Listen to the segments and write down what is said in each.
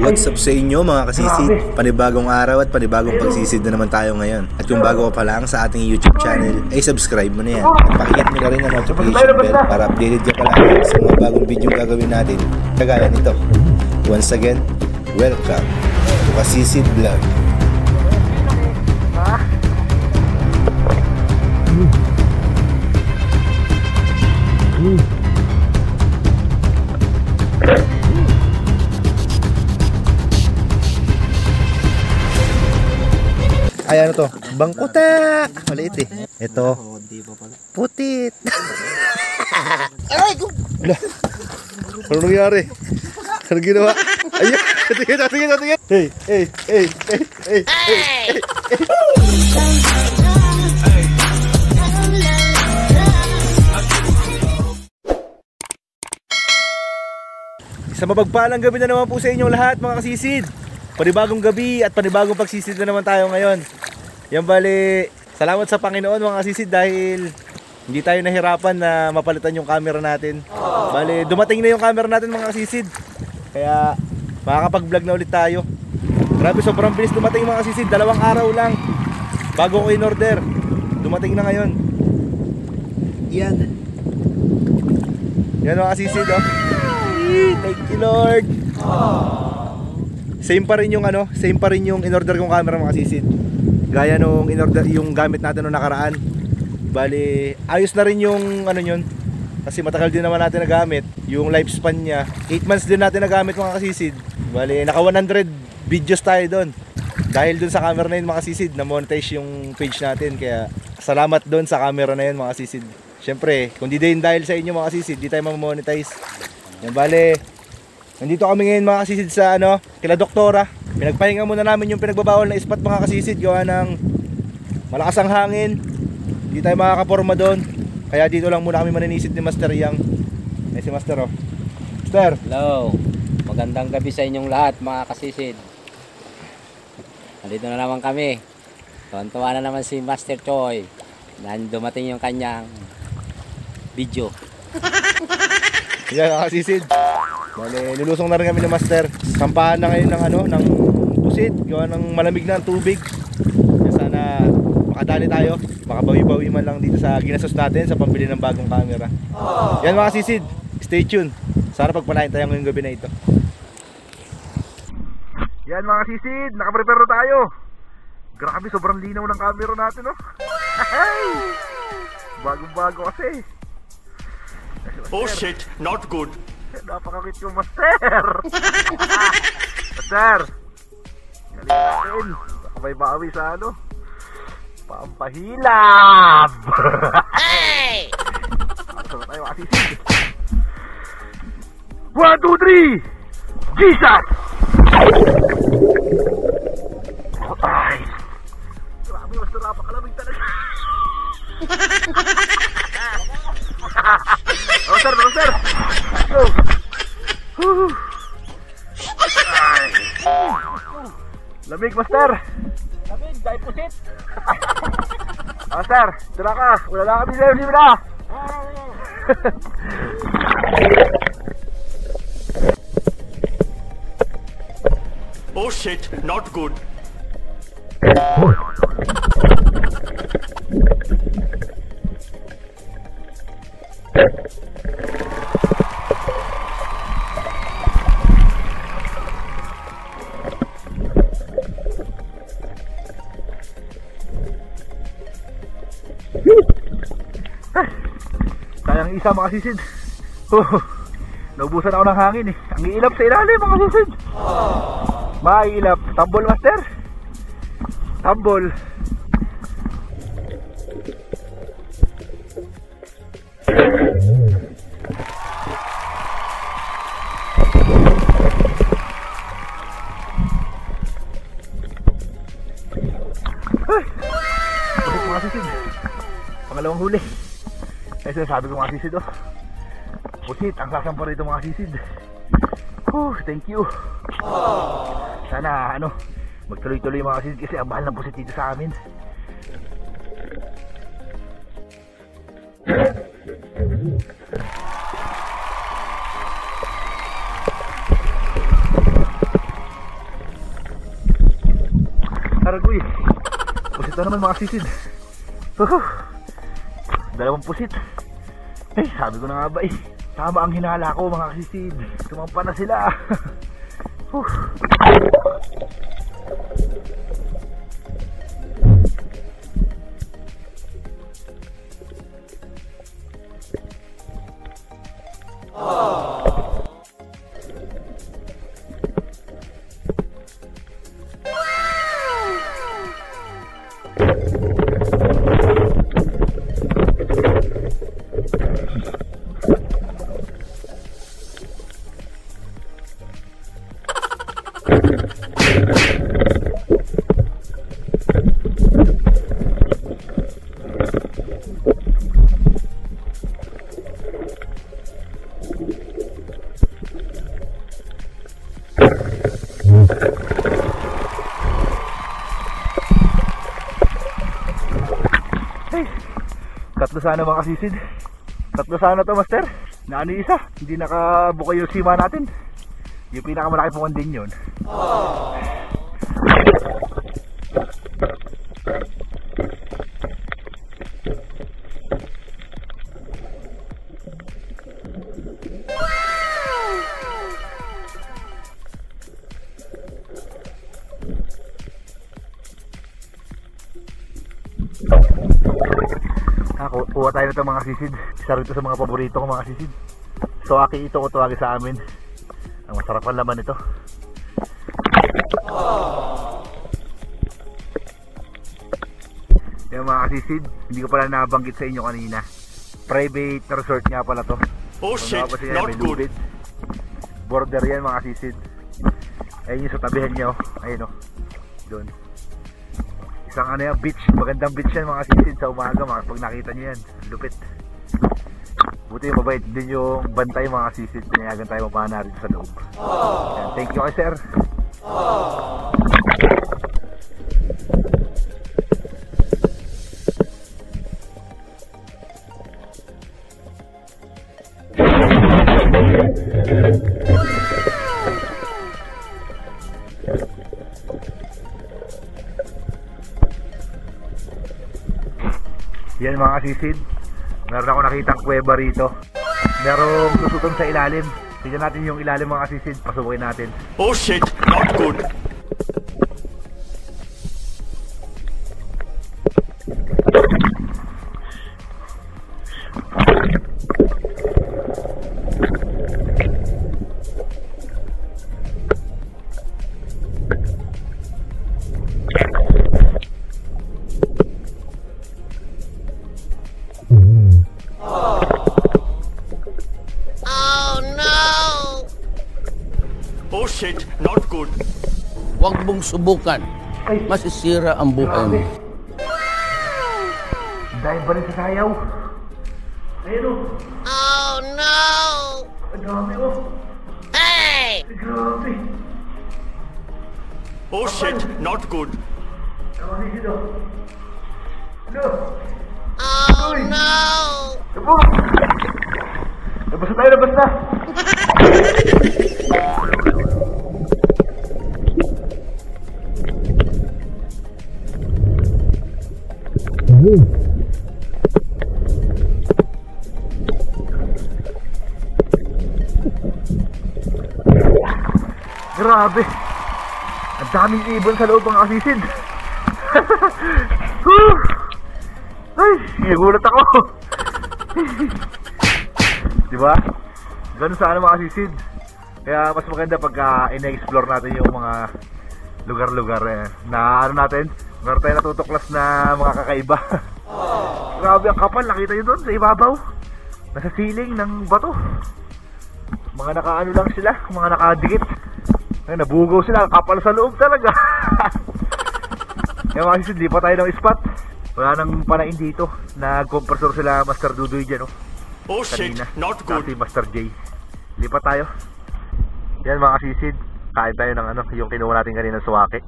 What's up sa inyo mga kasisid? Panibagong araw at panibagong pagsisid na naman tayo ngayon. At kung bago ka pa lang sa ating YouTube channel, ay subscribe mo na yan. At pakihit mo na rin ang notification bell para updated ka palagi sa mga bagong video gagawin natin kagaya nito. Once again, welcome to Kasisid Vlog. Ay, ano to? Bangkutak! Maliit eh. Ito. Putit! Aray! Wala. Ano nangyari? Ano ginawa? Ayun! Tingin! Hey! Sa mapagpalang gabi na naman po sa inyong lahat mga kasisid. Panibagong gabi at panibagong pagsisid na naman tayo ngayon. Yan bali, salamat sa Panginoon mga kasisid dahil hindi tayo nahirapan na mapalitan yung camera natin. Bali, dumating na yung camera natin mga kasisid. Kaya makakapag-vlog na ulit tayo. Grabe, sobrang bilis dumating mga kasisid. 2 araw lang bago ko in-order. Dumating na ngayon. Yan mga kasisid, oh. Thank you Lord. Same pa rin yung in-order kong camera mga kasisid. Gaya nung in-order yung gamit natin nung nakaraan. Bali, ayos na rin yung ano yun. Kasi matagal din naman natin nagamit. Yung lifespan niya, 8 months din natin nagamit mga kasisid. Bali, naka 100 videos tayo doon. Dahil doon sa camera na yun mga kasisid, na-monetize yung page natin. Kaya salamat doon sa camera na yun mga kasisid. Syempre, kung di din dahil sa inyo mga kasisid, di tayo ma-monetize. Yan bali, nandito kami ngayon mga kasisid sa kila doktora. Pinagpahinga muna namin yung pinagbabawal na spot mga kasisid. Gawa ng malakas ang hangin. Hindi tayo makakaporma doon. Kaya dito lang muna kami maninisid ni Master Yang. Si Master, oh. Master! Hello! Magandang gabi sa inyong lahat mga kasisid. Nandito na naman kami. Tuwan-tuwa na naman si Master Choi. Dumating yung kanyang video. Yan mga kasisid. Bale, lulusong na rin kami ni Master. Sampahan na ngayon ng pusit. Gawa ng malamig na ang tubig. Kaya sana makadali tayo. Makabawi-bawi man lang dito sa ginastos natin sa pambili ng bagong camera. Yan mga kasisid. Stay tuned. Sana pagpalain tayo ngayong gabi na ito. Yan mga kasisid. Nakaprepare na tayo. Grabe, sobrang linaw ng camera natin, oh. Bagong-bago kasi. Oh shit, not good. Napakakit yung Master. Master, galing natin. Baka may bawi sa pampahilab. Hey! Asa na tayo makasisid. 1, 2, 3 Jesus! Ay, grabe Master, napakalamig talaga. Oh sir, go. Ay. Lamig Master. Lamig, dahil pusit. Oh sir, tira ka. Wala na kami libre na. Oh shit, not good. Sayang isa mga kasisid. Naubusan ako ng hangin eh. Ang iilap sa ilalim mga kasisid. Maiilap. Tambol Master. Tambol. Mga kasisid. Pangalawang huli. Kasi sabi ko mga sisid, oh. Pusit, ang sasampa rito mga sisid. Thank you. Sana magtuloy-tuloy mga sisid kasi ang mahal ng pusit dito sa amin. Ito naman mga sisid. Dalawang pusit. Eh, sabi ko na nga ba eh. Tama ang hinala ko mga sisid. Tumampa na sila. Tatlo sana mga sisid. Tatlo sana to master. Na ano isa, hindi nakabuka yung sima natin. Yung pinakamalaki pong din yun. Kuha tayo nito mga sisid. Isa rito sa mga paborito ko mga sisid. So aki ito ko tuwagi sa amin. Ang masarap ang laman ito. Yung mga sisid, hindi ko pala nabanggit sa inyo kanina. Private resort nga pala to. Oh shit, not good. Border yan mga sisid. Ayun yung sa tabihan nyo. Ayun o. Doon. Isang ano yan, beach, magandang beach yan mga sisid sa umaga mga pag nakita nyo yan, lupit. Buti yung mabait din yung bantay mga sisid, pinayagan tayo mabana rin sa loob. Yan, thank you kay sir. Yan mga sisid, meron ako nakitang kuweba rito. Merong susuton sa ilalim. Tignan natin yung ilalim mga sisid, pasubukin natin. Oh shit, not good. Oh shit, not good. Huwag mong subukan. Masisira ang buhay mo. Dahil ba rin sa sayaw? Ayun o. Oh no! Ang dami o. Hey! Grabe. Oh shit, not good. Ang sisid o. Ano? Oh no! Abo! Labas na tayo, labas na! Grabe! Ang daming ibon sa loob ng asisid! Ay! Nagulat ako! Diba? Ganun sana mga asisid. Kaya mas maganda pagka ina-explore natin yung mga lugar-lugar na ano natin, meron tayo natutuklas na mga kakaiba. Grabe ang kapal, nakita nyo doon sa ibabaw. Nasa ceiling ng bato. Mga nakaano lang sila, mga nakadikit. Ay, nabugaw sila, kapal sa loob talaga. Kaya mga sisid, di pa tayo ng spot. Wala nang panain dito. Nag-compressor sila Master Dudoy dyan, Oh shit, kanina. not good. Kasi Master J. Lipat tayo. Yan mga sisid, kain tayo ng ano, yung kinuha natin kanina sa wake.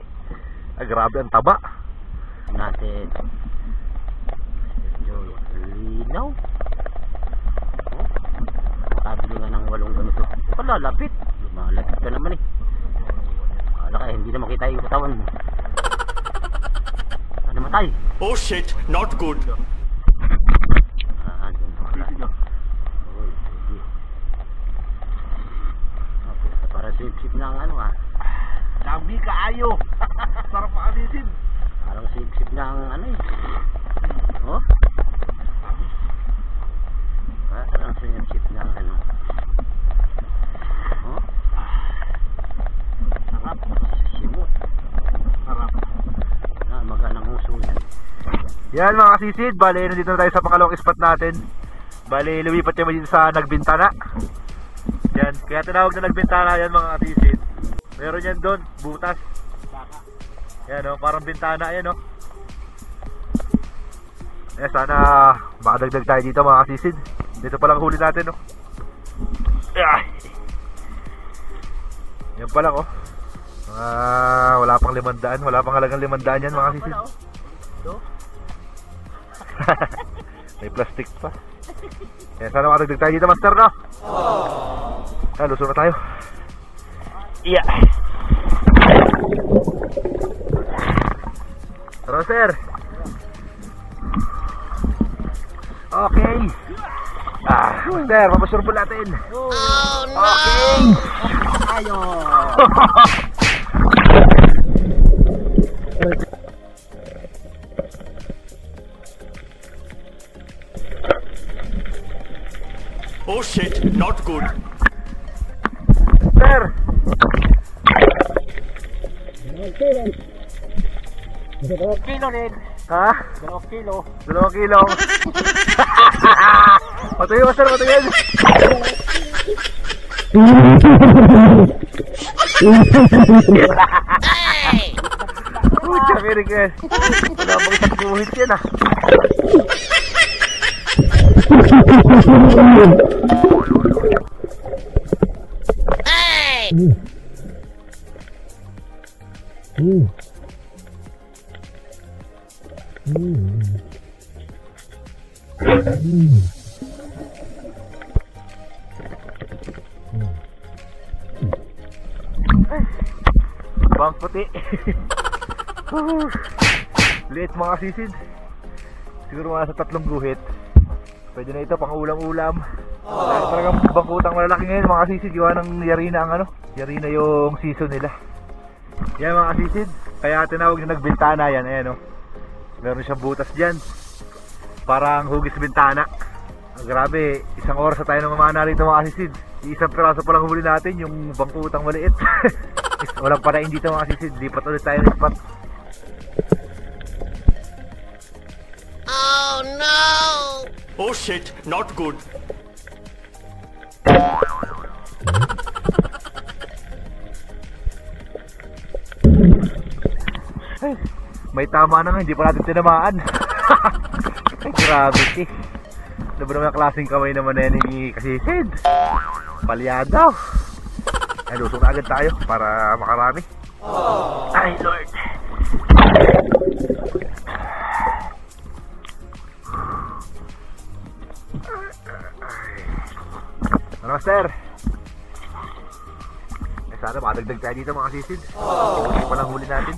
Ay, grabe ang taba. Natin. Medyo linaw. Kabili nga ng walong ganito. Palalapit. Lumalapit ka naman eh. Kala ka hindi na makita yung katawan mo. Ano namatay. Oh shit, not good. Ah, doon pala. Uy, sige. Okay, para sip-sip na ang ano ah. Dami kaayo. Sarap makasisid. Parang sip-sip na ang ano eh. Oh? Parang sip-sip na ang ano. Oh? Sarap. Simot. Sarap. Maganang uso yan. Yan mga kasisid, bali nandito na tayo sa pangalawang spot natin. Bali lumipat naman dito sa Nagbintana. Yan, kaya tinawag na Nagbintana yan mga kasisid. Meron yan doon, butas. Yan o, parang bintana yan o. Eh sana makadagdag tayo dito mga kasisid. Dito palang huli natin o. Yan pa lang o. Wala pang 500, wala pang halagang 500 yan mga kasisid. May plastic pa. Eh sana makadagdag tayo dito master no. Lusong na tayo. Yeah. Tara sir. Okay. Master, mapasurbo natin. Oh no! Okay. Ayo! Oh shit, not good. Sir. Kilo rin. Ha? 2 kilo. 2 kilo. Patuyo master, patuyo. Hey! Uy, kamirig eh. Wala bang isang buhit yan ah. Hey! Bang puti. Liit mga sisid. Siguro mga sa 3 guhit. Pwede na ito pang ulam-ulam. Talagang bangkutang malalaki ngayon mga sisid. Gawa ng yari na ang ano. Yari na yung season nila. Yan mga sisid. Kaya tinawag na Nagbintana yan. Ayan o. Meron siyang butas dyan. Parang hugis bintana. Grabe, 1 oras na tayo namamana rito mga sisid. Isang piraso pa lang huli natin. Yung bangkutang maliit. Walang panain dito mga sisid. Lipat ulit tayo ng spot. Oh no! Oh shit, not good. May tama na nga, hindi pa natin tinamaan. Ay, grabe eh. Ano ba naman ang klaseng kamay naman na yan ni kasisid? Palyadaw. Ay, lusong na agad tayo para makarami. Ay, Lord. Ano, master? Eh, sana makadagdag tayo dito mga kasisid. Hindi pa lang huli natin.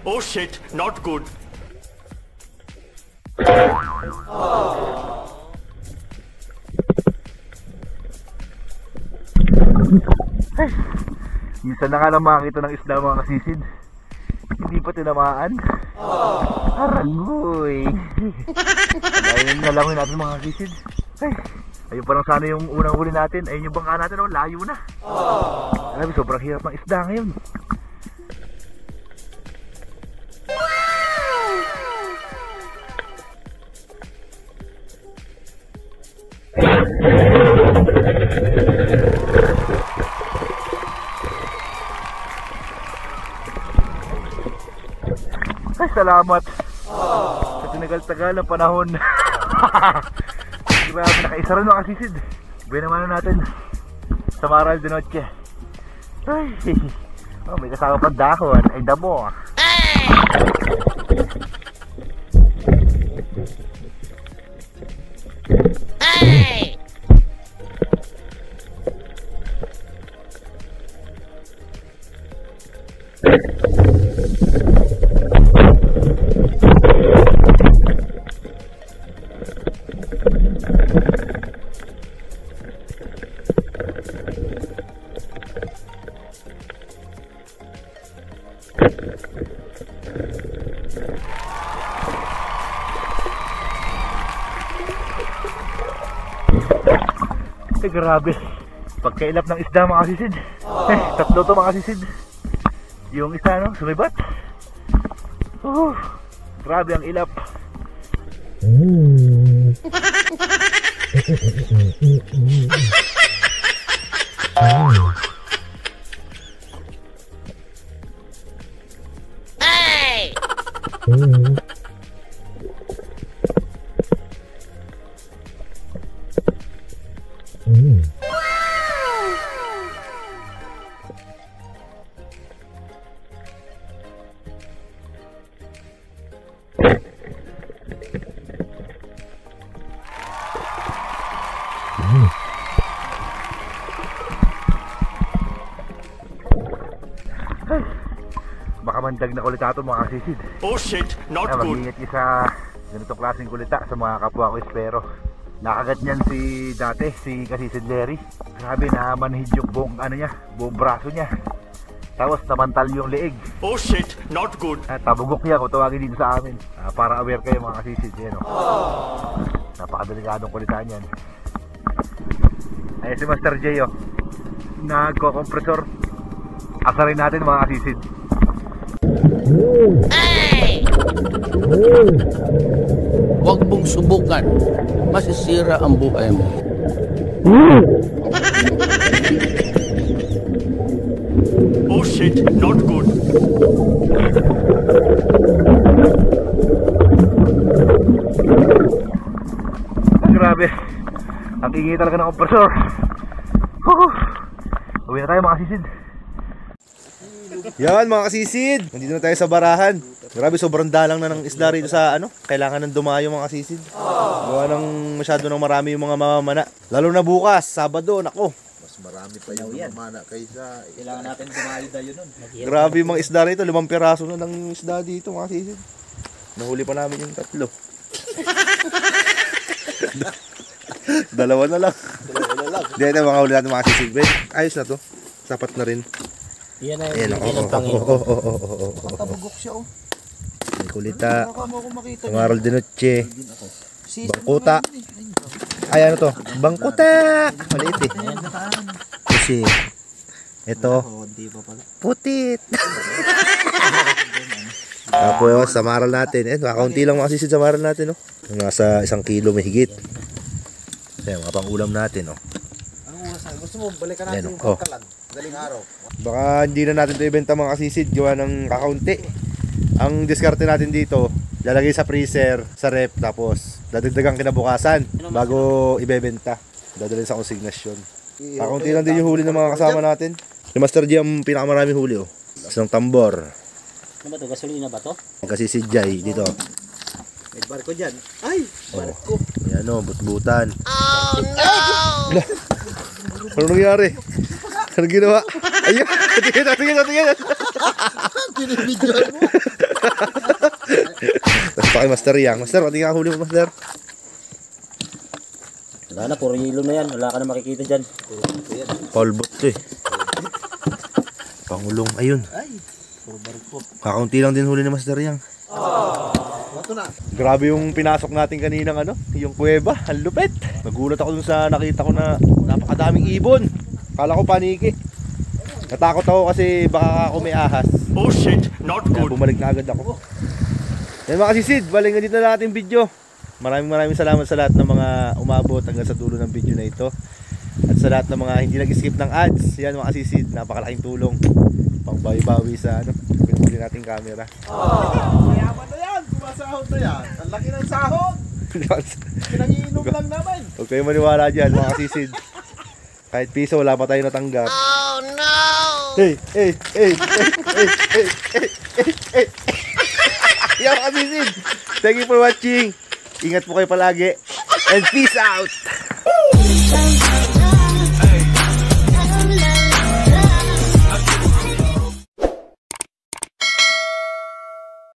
Oh shit, not good. Minsan na nga lang makakita ng isda mga kasisid. Hindi pa tinamaan. Arangoy. Ayun na lang natin mga kasisid. Ayun parang sana yung unang huli natin. Ayun yung bangka natin, oh, layo na. Alam mo, sobrang hirap ng isda ngayon. Ay, salamat. Sa tinagal-tagal ng panahon. Grabe, nakaisa rin mga kasisid. Buhay naman natin sa Maral de Noche. Ay, oh, may kasama pang dahon. Ay, damo. Hey! Hey! Grabe. Pagkailap ng isda mga kasisid. Tatlo to mga kasisid. Yung isa no, sumibat. Grabe ang ilap. Hey! Baka mandag na kulita ito mga kasisid. Oh shit, not good. Mag-ingat kayo sa ganitong klaseng kulita sa mga kapwa ko espero. Nakagat niyan si kasisid Larry. Grabe na manhid yung buong ano niya, buong braso niya. Tapos namantal yung leeg. Oh shit, not good. At tabugok niya kung tawagin dito sa amin. Para aware kayo mga kasisid. Yan, napakadelikadong kulita niyan. Ay si Master J nagko-kompresor. Asarin natin mga kasisid. Hey! Huwag mong subukan. Masisira ang buhay mo. Oh shit, not good. Grabe. Ang ingay talaga ng kompresor. Uwi na tayo mga kasisid. Yan mga kasisid. Nandito na tayo sa barahan. Grabe, sobrang dalang na ng isda rito sa ano. Kailangan ng dumayo mga kasisid. Gawa ng masyado ng marami yung mga mamamana. Lalo na bukas, Sabado, nako. Mas marami pa yung mamana kaysa Kailangan natin dumayo tayo nun. Grabe yung mga isda rito. 5 piraso na ng isda dito mga kasisid. Nahuli pa namin yung 3. Dalawa na lang. Dito mga huli natin mga kasisid. Ayos na to. Sapat na rin. Yan na Ayan, yung Panginoon. tabugok siya oh. May kulita. Baka mo ako makita Pangaral de Noche. Bangkuta. Ay ano to? Bangkuta! Maliit eh. Kasi ito putit. Tapos sa maral natin. Kaunti lang makasisid sa maral natin. Nasa 1 kilo may higit. Ayan, mga pang-ulam natin. Anong oras na? Gusto mo balikan natin Ayan, yung pagkalan. Daling araw. Baka hindi na natin ito ibenta mga kasisid. Gawa ng kakaunti. Ang diskarte natin dito, lalagay sa freezer, sa rep, tapos dadagdagan kinabukasan bago ibebenta. Dadalhin sa konsignasyon. Kakaunti lang din yung huli ng mga kasama natin. Si Master G ang pinakamaraming huli. Isang tambor. Ano ba ito? Gasolina ba ito? Kasi si Jai dito. May barko dyan. Ay! Barko. Ayan o, butbutan. Oh no! Ano nangyari? Ano ginawa? Ayun! Tingin! Pinibidyoan mo. Tapos pa kay Master Yang. Master, pati nga huli mo, Master. Wala na, puro yelo na yan. Wala ka na makikita dyan. Polbot to eh. Pangulong, ayun. Ay! Puro barko. Kakaunti lang din huli ni Master Yang. Bato na. Grabe yung pinasok natin kaninang ano, yung kuweba, ang lupit. Nagulat ako dun sa nakita ko na napakadaming ibon. Kala ko paniki. Natakot ako kasi baka ako may ahas. Oh shit, not Kaya good. bumalik na agad ako. Yan mga kasisid, balik nga dito na natin video. Maraming salamat sa lahat ng mga umabot hanggang sa dulo ng video na ito. At sa lahat ng mga hindi nag-skip ng ads. Yan mga kasisid, napakalaking tulong. Pangbawi-bawi sa ano, pinuli nating camera. Mayaman na yan. Sumasahod na yan. Ang laki ng sahod. Pinangiinom lang naman. Huwag kayo maniwala dyan mga kasisid. Kahit piso wala pa tayo natanggap. Oh no! Hey! Yan mga kasisid. Thank you for watching. Ingat po kayo palagi. And peace out!